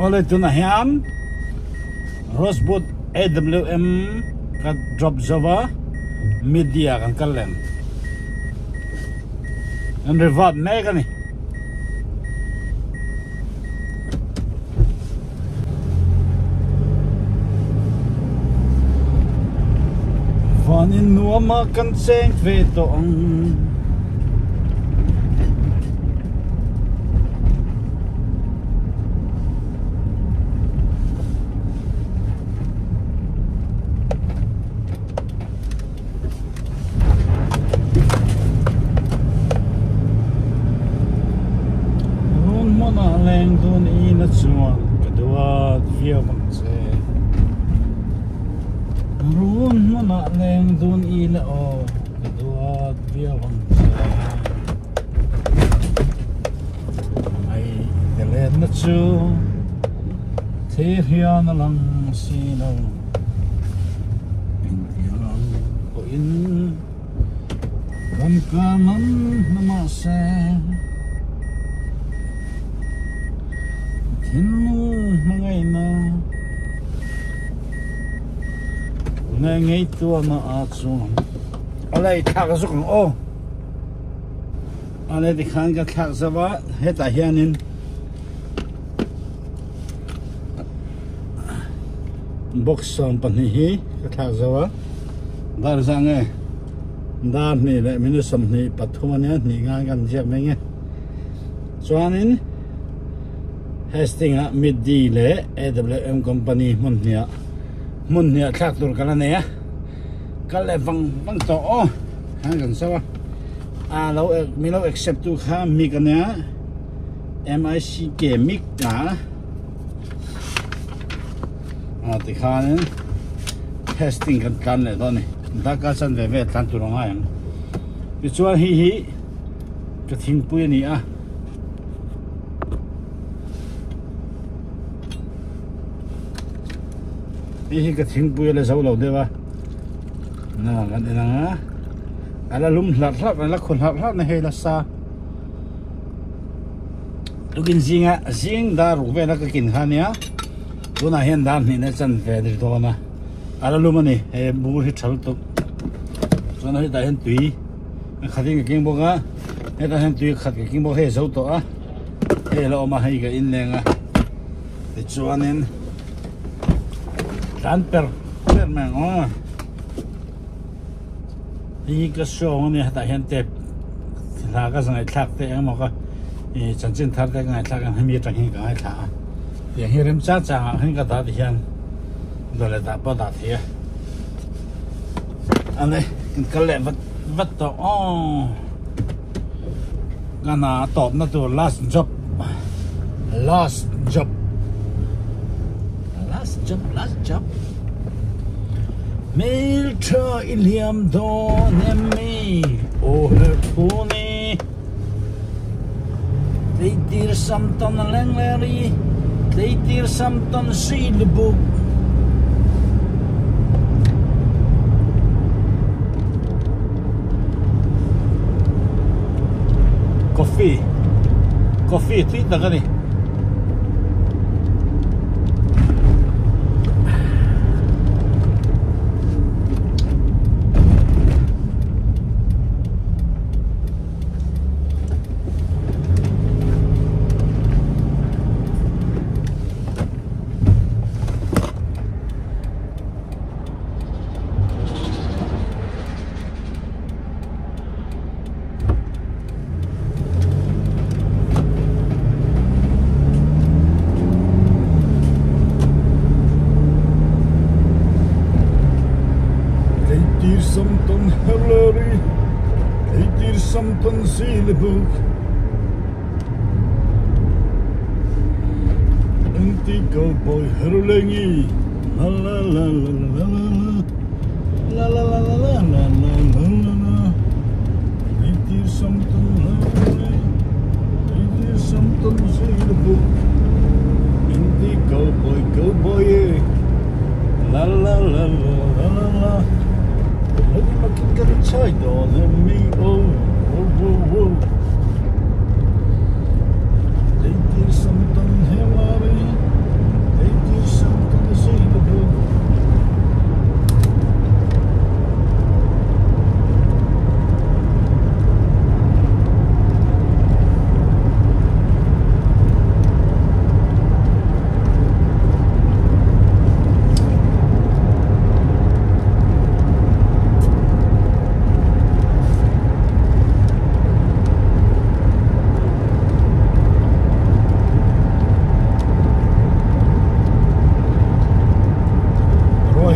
Ole tu na hiam Rosebud AWM ka drop Java media kan kalen an revert mega ni vanin nuama kan cheng ve to ang leng dun in at suwan kaduat view magse run mo na leng dun ila o kaduat view magse ay galet na chu tehya na lang sinaw pintiya lang ko in kamkaman na masa Hinu ngay na ngay tua na atso alay thakasuk ng o alay di khan ka thaksawa heta hianin box ang panihi ka thaksawa dar sange dar ni le minusam ni pathumanya ni ngan jek menge chuanin Hesting a mid-D le AWM company munnia tractor kalania kale bang to o hanggang sawa alo milo accept tu kha mi kania MICK mic na ti khanen testing kan kan le do ni da ka san ve tan tu ronga yang pi chuan hi ka thing pu ni a Ihi ka thing puya le sau lo de ba na kan ina nga ala lum hlat na khun hlat na he la sa tukin zinga zing da ru ve na ka kin khania tuna hen dan ni na chan ve dir do na ala lum ani he bu hi thal tu chona hi da hen tui khating king bo ga he da hen tui khat king bo he sau to a he lo ma hai ga in le nga te chuanin tan per mang o hi ka show ni hata hen te la ka sang ai thak te ang mo ka e chan chin thar ka ngai thak ang mi tang hi ka ai tha ye hi rem cha cha hen ka da hian do le da pa da thia ane ka le vat to o gana top na to last job Miltra iliam do nemi o herpuni Leitir samtan lengleri Leitir samtan silbuk Coffee tweet na gani Something Hillary, I did something silbuk. Antigo boy Herlengi, la la la la la la la la la la la la la la. I did something Hillary, I did something silbuk. Antigo boy, go boy, la la la la la la la. Lagi makin kencang dalam mi oh Leitir samtan hemari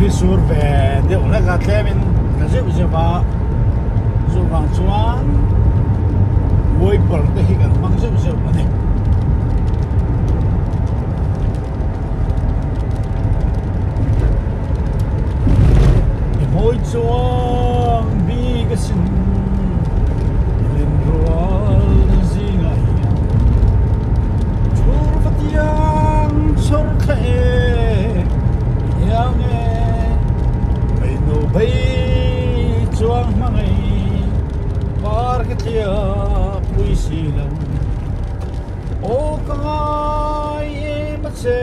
hi sur ve de ona ka tlemin ka je ba zo wang chuan woi par te hi kan mang je ani hoi chuang bi ka sin len rual zinga hian chur patiang chor khae yang e mai no bai chuang mangai par ka tia pui si lo o kai e ma che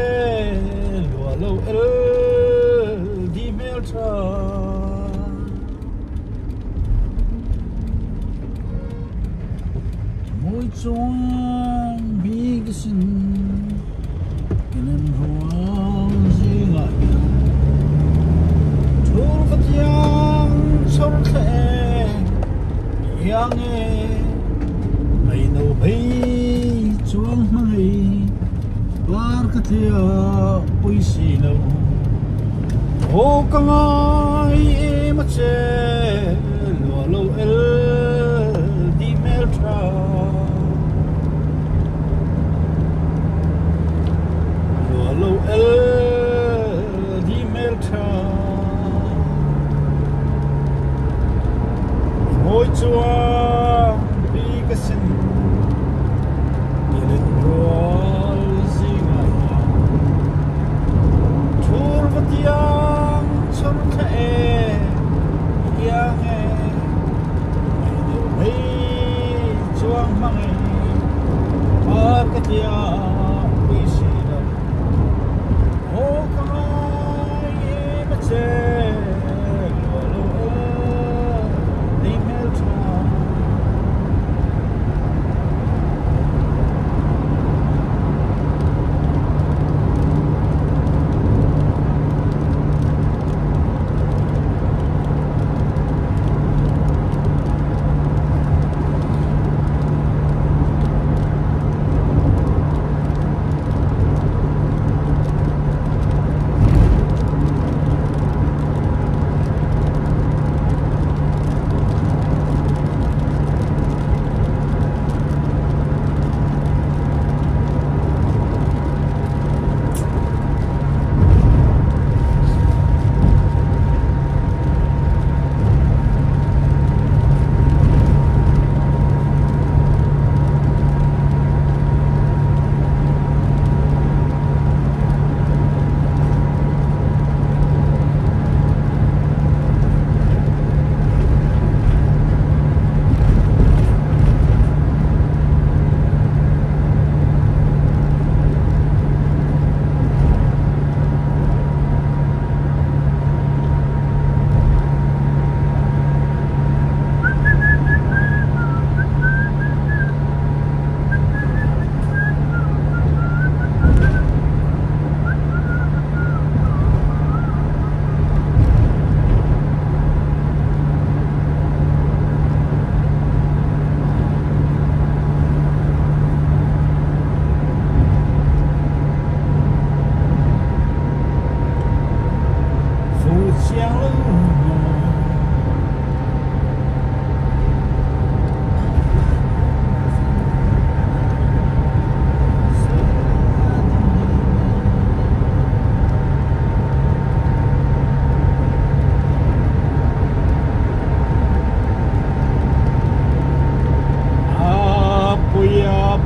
lo lo el di mel tra chuang bi cái sin nên hoang zinga thur patiang chor khae yang e mai no bai chuang mai par ka thia pui si lo o ka ngai e ma che lo lo el di mel tra lo el di melta hoi chuang bi ka sin len rual zinga thur patiang chor khae yang e mai chuang mangai par ka tia pui si oh come on yeah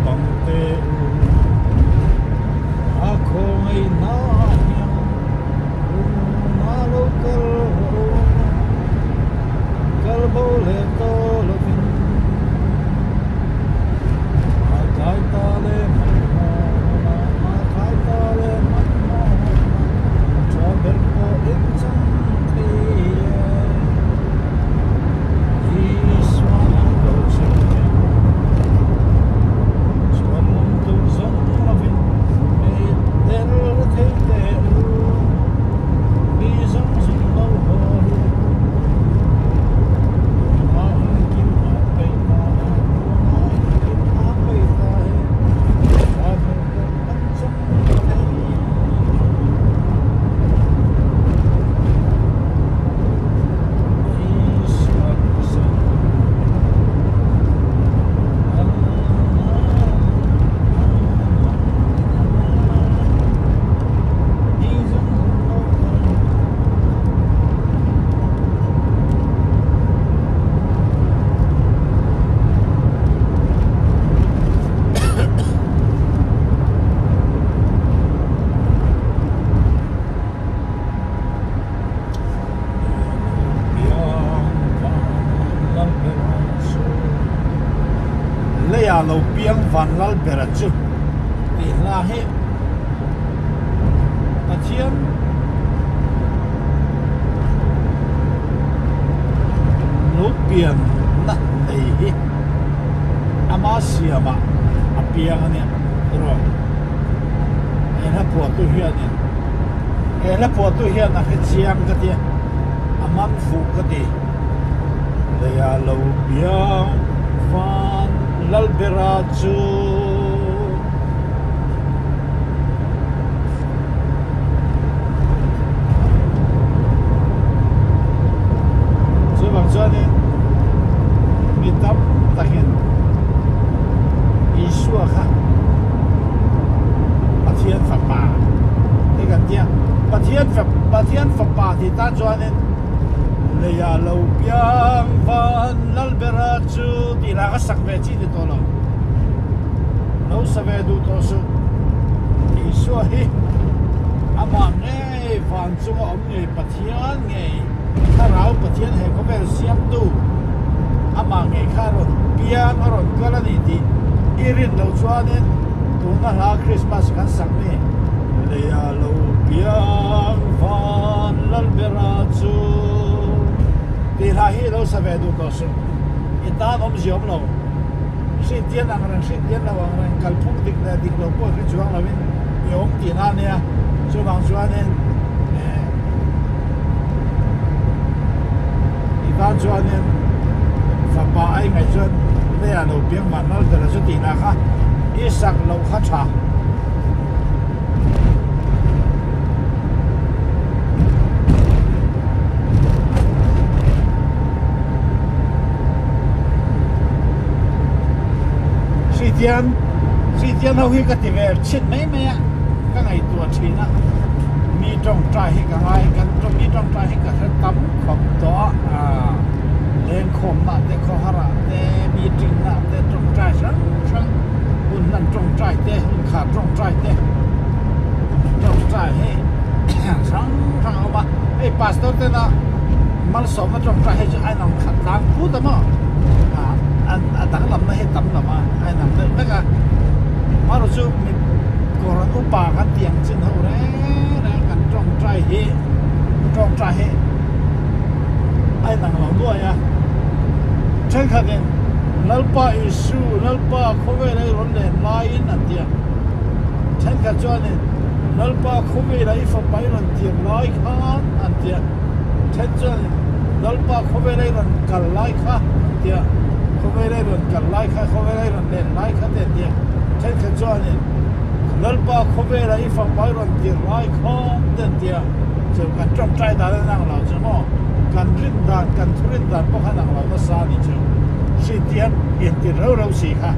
but they melt à lâu biếng van lal bera chu thì là hết ta chiếm lâu biếng nát này amasia mà biếng này rồi em là bộ tu hiền này em là bộ tu hiền là cái chiếm cái gì amam phụ cái gì đây à lâu biếng van lal bera chu cho nên mi tâm takin Isua ha Pathian Phật bà cái gần kia Pathian Phật bà thì ta cho nên lấy à lâu biang van lal bera chu thì là cái sắc về chi thì tôi lo lâu sa về đủ tôi su Isua hi ama nghe van chung ông nghe Pathian ngheถ้าเราประเทศให้เขาเป็นเสียงตู้อามาไงข้ารุ่นเบียงอรุ่นก็แล้วนี่ที่อีรินเราชวนเนี่ยตัวนั้นเราคริสต์มาสกันสักนี่เลยอาเราเบียงฟันลัลเบราจูที่เราให้เราสบายดูตัวสุดอีตาอมเสียมเราสิ่งเดียนอะไรสิ่งเดียนเราอะไรกัลพุ่งดิกเราพูดขึ้นช่วงเราเป็นยงตีนั่นเนี่ยช่วงบางช่วงเนี่ยta cho nên Phật bà ai ngày xuân đây là đầu tiên mà nó là số tiền là khác ít sạc lâu khá trả suy tiên hầu hết các tỷ về chết mấy á các ngày tuổi chỉ đó mi trong trai hết cả hai cái trong mi trong trai hết cả cái tấm khổng đó lên khom nè để kho hara để mi trinh nè để trong trai sáng sáng buồn năn trong trai để khát trong trai để trong trai hết sáng sáng mà hey pastor thế nào mal sống ở trong trai hết chứ ai nằm khát đáng phút đó mà anh đang làm nó hết tấm là mà ai nằm đấy tất cả mà rồi chú mình còn có bà cái tiền trên hậu đấy trong trai hết ai nằm lòng đuôi à trên khát nên lal pa isu lal pa khove lai ron le lai in an tia trên khát cho nên lal pa khove lai fa pai ron tia lai khan an tia trên cho nên lal pa khove lai ron kal lai kha tia khove lai ron kal lai kha khove lai ron le lai kha tia trên khát cho nên lal pa khove lai fa pai ron tia lai khan tia cho kan trong trai da nang lao cho mo kan rin dan kan thurin dan po khan nang lao na sa ni chu si tian in ti ro ro si kha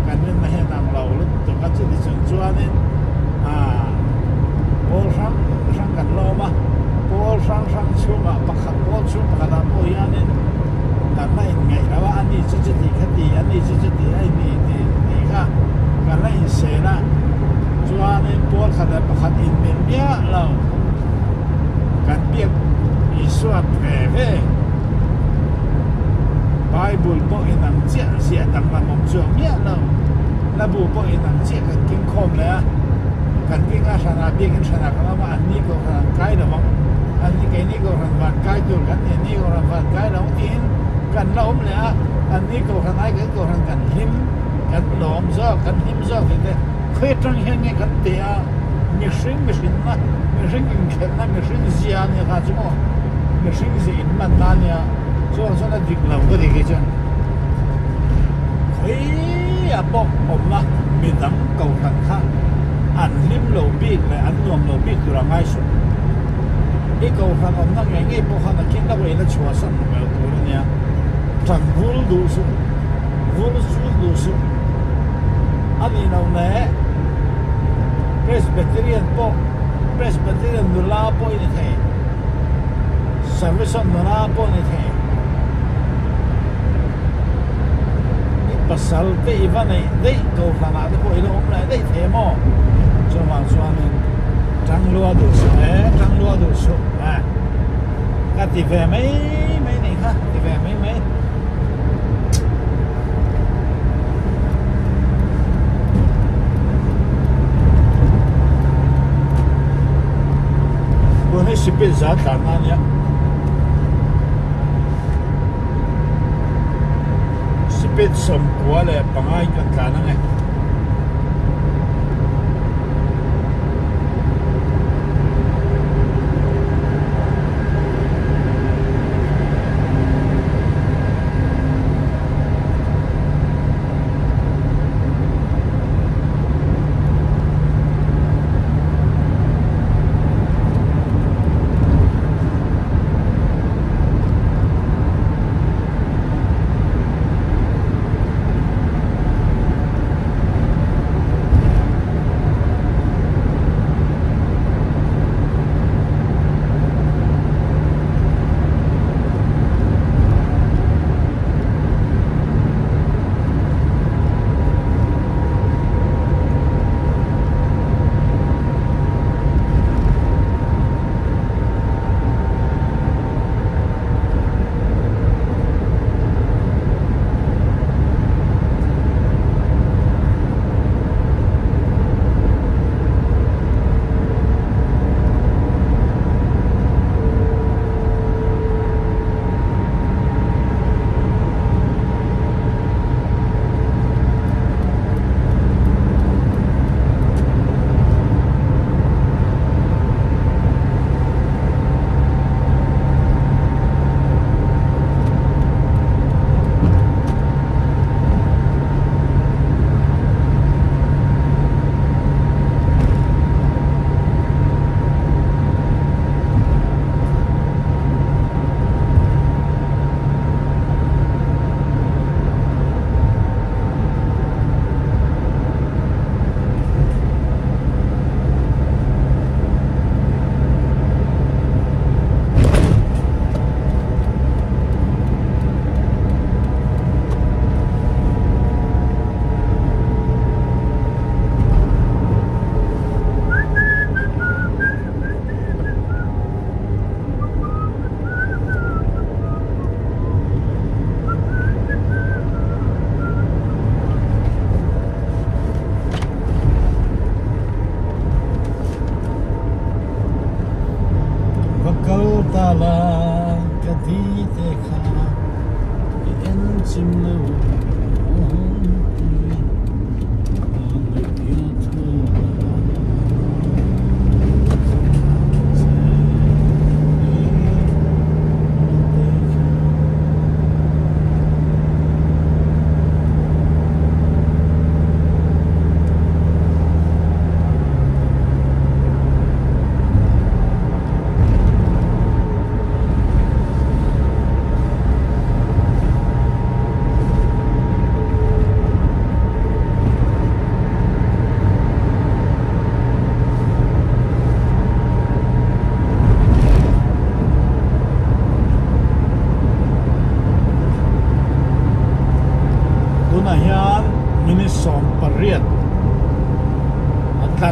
kan rin na he nang lao lu to ka chu ni chu chuan in pol sang kan lo ma pol sang chu ma pakhat pol chu pakhat a po yan in kan mai ngai la wa ani chu chu ti kha ti ani chu chu ti ai ni ti kha kan lai se na chuan in pol kha da pakhat in min bia lo kan biếc InShot về Bible bộ in năng chia chia tăng làm một chỗ miết đâu là bộ bộ in năng chia cái kinh khom này kan kinh à sang à biếc sang à cái mà anh đi có cái đó không anh đi cái này có hàng cáiตัวกันนี่ก็hàng cái đó tinกันล้มเลยอันนี้ก็hàngไอ้ก็ก็hàngกันหิมกันล้มซะกันหิมซะที่เนี่ยเคยจังเห็นไงกันเตียมีสิ่งนะมีสิ่งกินเข็นนะมีสิ่งเสียเนี่ยค่ะจิ๊บมีสิ่งเสียมันนั่นเนี่ยส่วนนั้นดิบเราก็ดีกันจังเฮ้ยบอกผมนะมีทั้งเก่าทั้งข้างอันริมโลบิกและอันรวมโลบิกคือเราง่ายสุดไอ้เก่าทั้งผมนั่งไงไงพวกเขาคิดว่าเวลาชัวร์สั่งแบบตัวเนี่ยจังวูลดูสุวูลสูดดูสุอันนี้เราเนี่ยPresbyterian po Presbyterian nula po ini the Service nula po ini the pasal te ivan nei dei ko khana de po ilo om lai dei the mo cho ma chuan tang lua du su ka ti ve mai nei kha ti ve mai sipit za tana nia sipit som kwa le pangai kan tana nge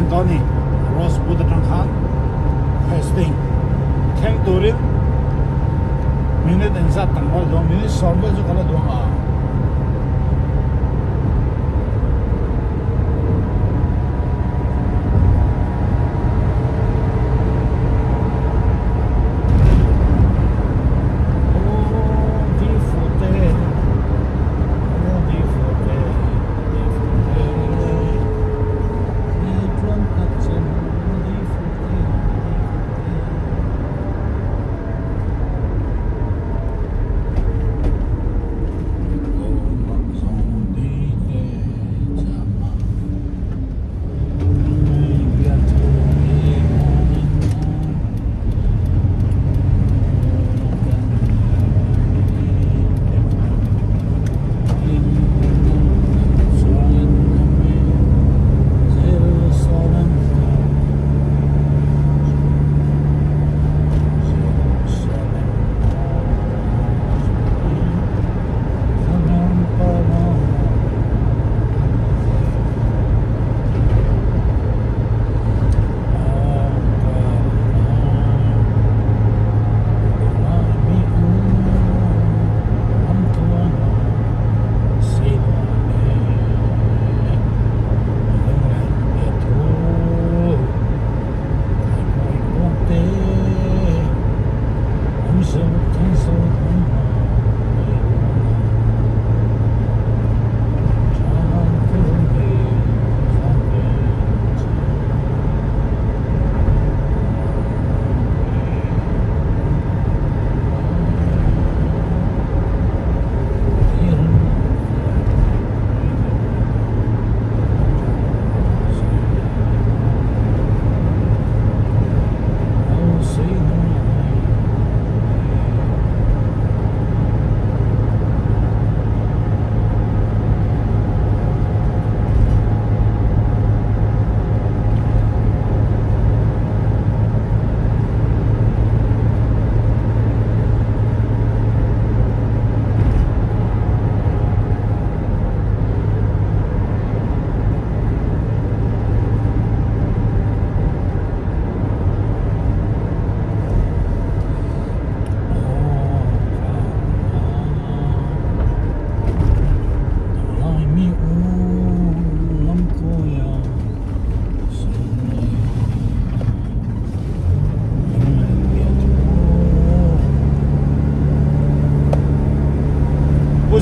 Tony, Ross Buddha Khan, testing. Keng Turin, minute and Sat Tangal, minute solve to Kaladoma.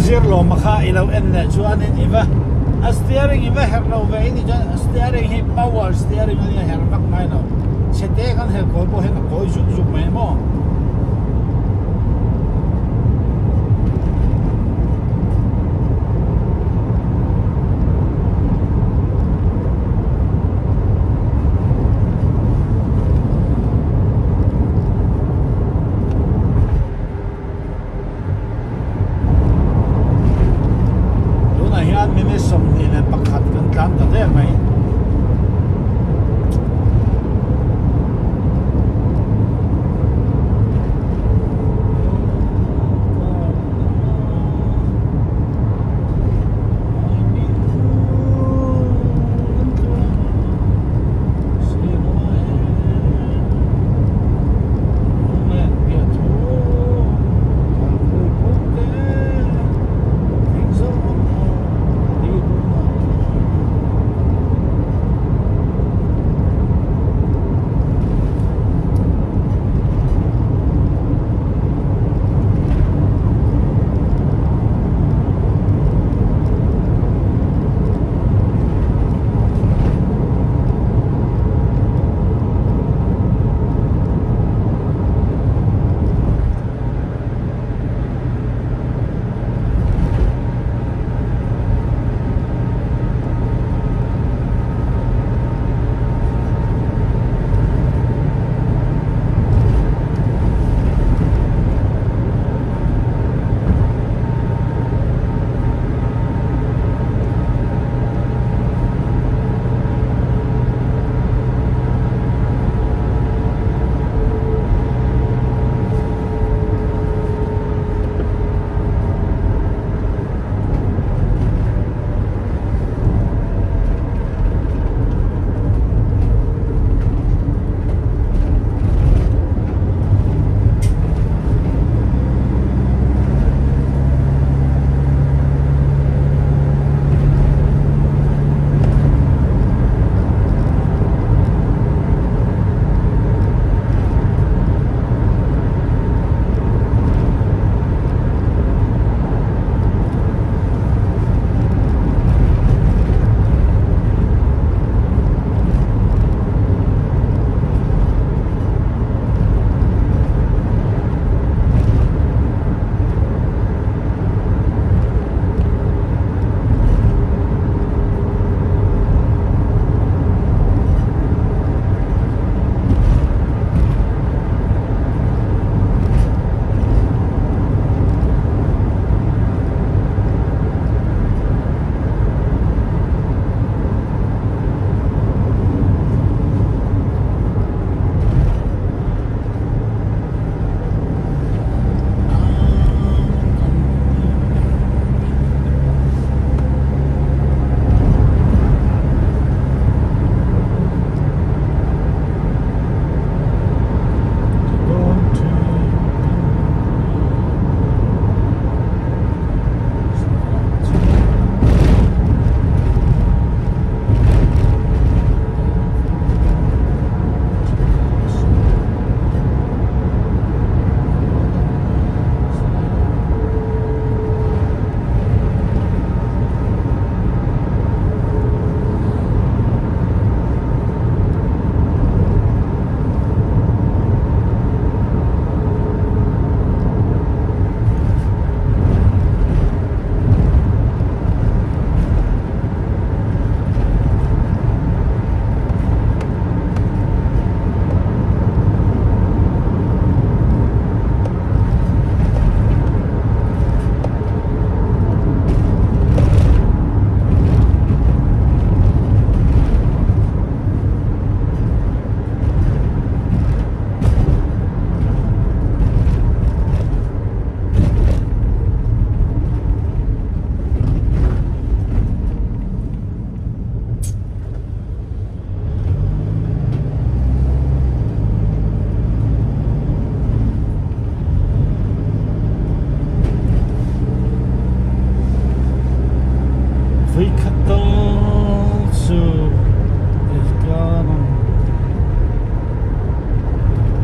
zero makha ilo enne chuanin iwa steering iwa herlo ve ini steering hi power steering ani herbak mai no sete kan he ko bo he no ko ju mai mo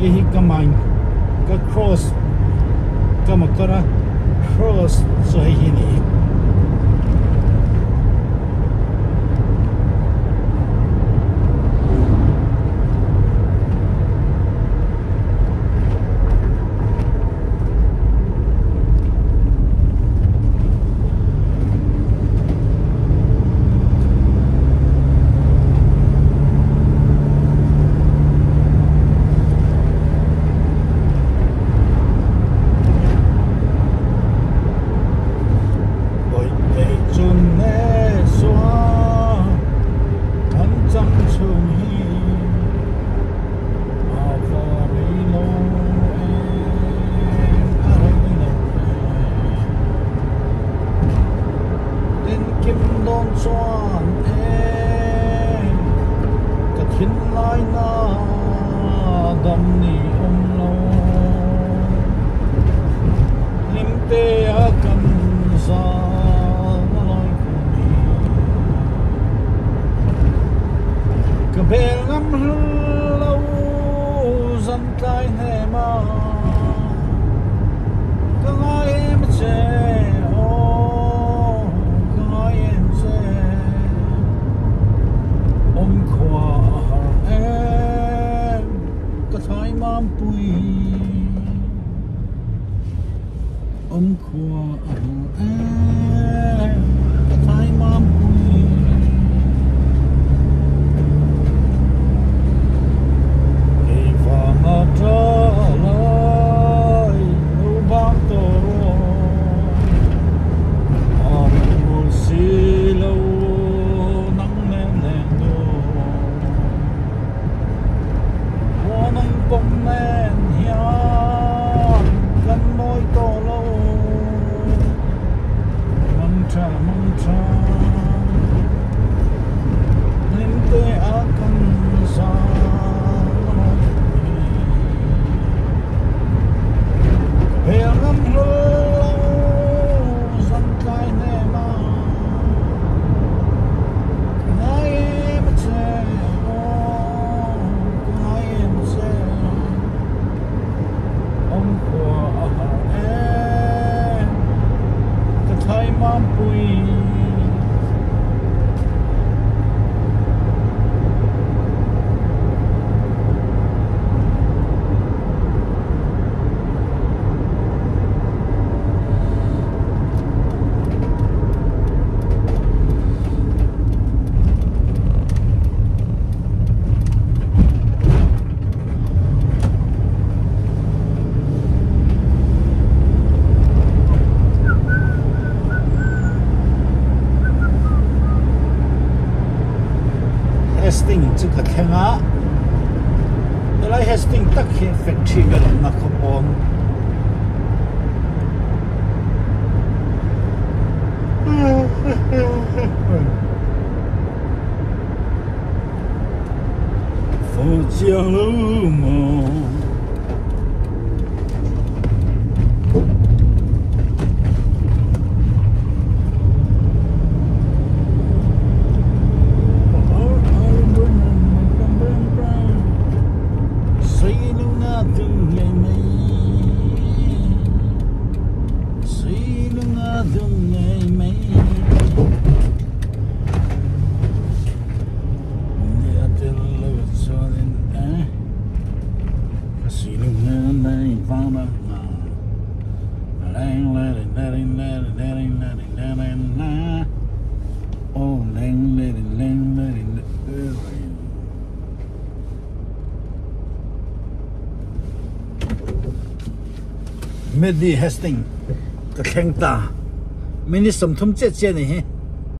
Ihi kamay ka cross kamakara cross so hi ni这个天啊，原来还是顶大开factory个那个帮。福江路嘛。Medi Hastings 个听到，明日什么通这些呢？